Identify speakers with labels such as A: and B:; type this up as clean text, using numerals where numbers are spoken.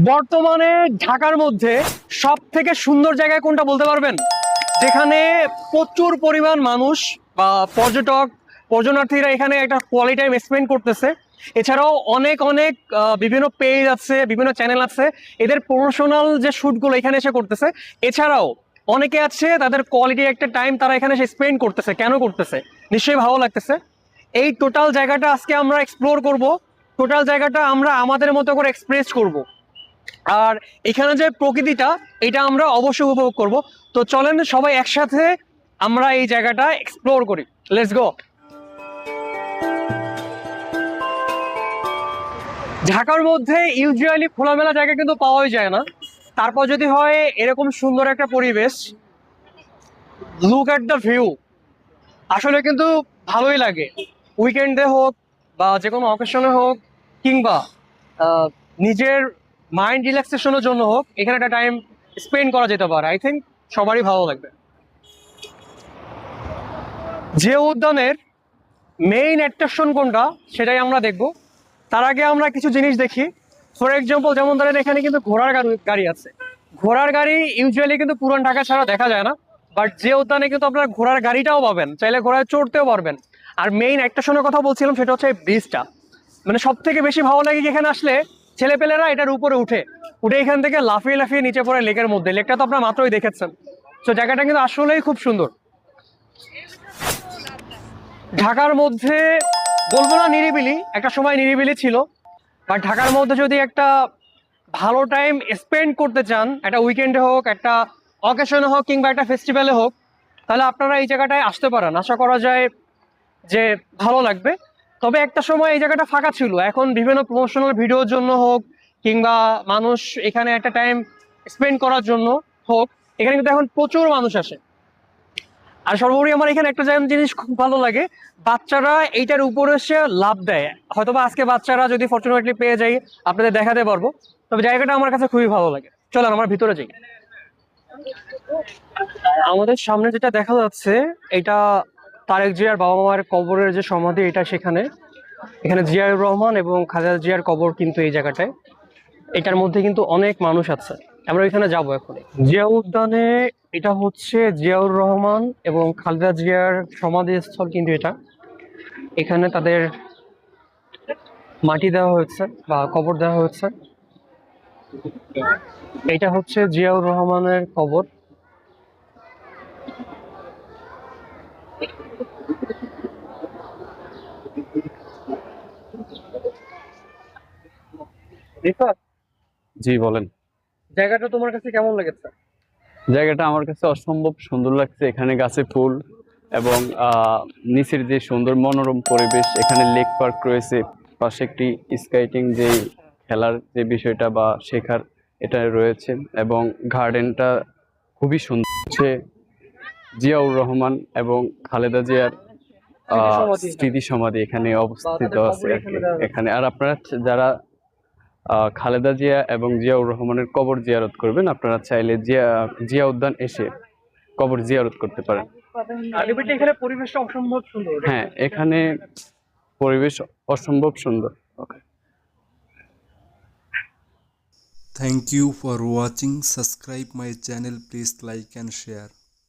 A: বর্তমানে ঢাকার মধ্যে সব থেকে সুন্দর জায়গায় কোনটা বলতে পারবেন? যেখানে প্রচুর পরিমাণ মানুষ বা পর্যটনার্থীরা এখানে একটা কোয়ালিটি টাইম স্পেন্ড করতেছে। এছাড়াও অনেক অনেক বিভিন্ন পেজ আছে, বিভিন্ন চ্যানেল আছে, এদের প্রমোশনাল যে শ্যুটগুলো এখানে এসে করতেছে। এছাড়াও অনেকে আছে তাদের কোয়ালিটি একটা টাইম তারা এখানে এসে স্পেন্ড করতেছে। কেন করতেছে? নিশ্চয়ই ভালো লাগতেছে। এই টোটাল জায়গাটা আজকে আমরা এক্সপ্লোর করব। টোটাল জায়গাটা আমরা আমাদের মতো করে এক্সপ্রেস করব। আর এখানে যে প্রকৃতিটা, এটা আমরা অবশ্যই উপভোগ করব। তো চলেন সবাই একসাথে আমরা এই জায়গাটা এক্সপ্লোর করি। Let's go. ঢাকার মধ্যে ইউজুয়ালি খোলামেলা জায়গা কিন্তু পাওয়াই যায় না। তারপর যদি হয় এরকম সুন্দর একটা পরিবেশ, লুক এট দ্য ভিউ, আসলে কিন্তু ভালোই লাগে। উইকেন্ডে হোক বা যে কোনো অকেশনে হোক, কিংবা নিজের মাইন্ড রিল্যাক্সেশনের জন্য হোক, এখানে একটা টাইম স্পেন্ড করা যেতে পারে। আই থিঙ্ক সবারই ভালো লাগবে। যে উদ্যানের মেইন অ্যাট্রাকশন কোনটা সেটাই আমরা দেখব। তার আগে আমরা কিছু জিনিস দেখি। ফর এক্সাম্পল, যেমন ধরেন এখানে কিন্তু ঘোড়ার গাড়ি আছে। ঘোড়ার গাড়ি ইউজুয়ালি কিন্তু পুরান ঢাকা ছাড়া দেখা যায় না। বাট যে উদ্যানে কিন্তু আপনারা ঘোড়ার গাড়িটাও পাবেন, চাইলে ঘোড়ায় চড়তেও পারবেন। আর মেইন অ্যাট্রাকশনের কথা বলছিলাম, সেটা হচ্ছে ব্রিজটা। মানে সব থেকে বেশি ভালো লাগে এখানে আসলে ছেলেপেলেরা এটার উপরে উঠে এখান থেকে লাফিয়ে লাফিয়ে নিচে পড়ে লেকের মধ্যে। লেকটা তো আপনারা মাত্রই দেখেছেন। তো জায়গাটা কিন্তু আসলেই খুব সুন্দর। ঢাকার মধ্যে বলবো না নিরিবিলি, একটা সময় নিরিবিলি ছিল। বাট ঢাকার মধ্যে যদি একটা ভালো টাইম স্পেন্ড করতে চান, একটা উইকেন্ডে হোক, একটা অকেশনে হোক, কিংবা একটা ফেস্টিভ্যালে হোক, তাহলে আপনারা এই জায়গাটায় আসতে পারেন। আশা করা যায় যে ভালো লাগবে। তবে একটা সময় এই জায়গাটা ফাঁকা ছিল। এখন বিভিন্ন প্রমোশনাল ভিডিওর জন্য হোক, কিংবা মানুষ এখানে একটা টাইম স্পেন্ড করার জন্য হোক, এখানে কিন্তু এখন প্রচুর মানুষ আসে। আর সর্বোপরি আমার এখানে একটা জিনিস খুব ভালো লাগে, বাচ্চারা এইটার উপরে এসে লাভ দেয়। হয়তোবা আজকে বাচ্চারা যদি ফর্চুনেটলি পেয়ে যাই, আপনাদের দেখাতে পারবো। তবে জায়গাটা আমার কাছে খুবই ভালো লাগে। চলেন আমার ভিতরে যাই। আমাদের সামনে যেটা দেখা যাচ্ছে, এটা তারেক জিয়ার বাবা মায়ের কবরের যে সমাধি, এটা সেখানে। এখানে জিয়াউর রহমান এবং খালেদা জিয়ার কবর কিন্তু এই জায়গাটায়। এটার মধ্যে কিন্তু অনেক মানুষ আছে। আমরা ওইখানে যাবো এখন। জিয়া উদ্যানে এটা হচ্ছে জিয়াউর রহমান এবং খালেদা জিয়ার সমাধিস্থল কিন্তু এটা। এখানে তাদের মাটি দেওয়া হয়েছে বা কবর দেওয়া হয়েছে। এটা হচ্ছে জিয়াউর রহমানের কবর। রিফাত,
B: জি বলেন।
A: জায়গাটা তোমার কাছে কেমন লেগেছে?
B: জায়গাটা আমার কাছে অসম্ভব সুন্দর লাগছে। এখানে গাছে ফুল এবং নিচের যে সুন্দর মনোরম পরিবেশ, এখানে লেক পার্ক রয়েছে, পাশে একটি স্কেটিং যে খেলার যে বিষয়টা বা শেখার এটা রয়েছে, এবং গার্ডেনটা খুবই সুন্দর। হচ্ছে জিয়াউর রহমান এবং খালেদা জিয়ার স্মৃতি সমাধি এখানে অবস্থিত আছে আর কি এখানে। আর আপনারা যারা খালেদা জিয়া এবং জিয়াউর রহমানের কবর জিয়ারত করবেন, আপনারা চাইলে জিয়া উদ্যান এসে কবর জিয়ারত করতে পারেন।
A: এখানে পরিবেশটা অসম্ভব সুন্দর।
B: হ্যাঁ, এখানে পরিবেশ অসম্ভব সুন্দর। ওকে,
C: Thank you for watching. Subscribe my channel. Please like and share.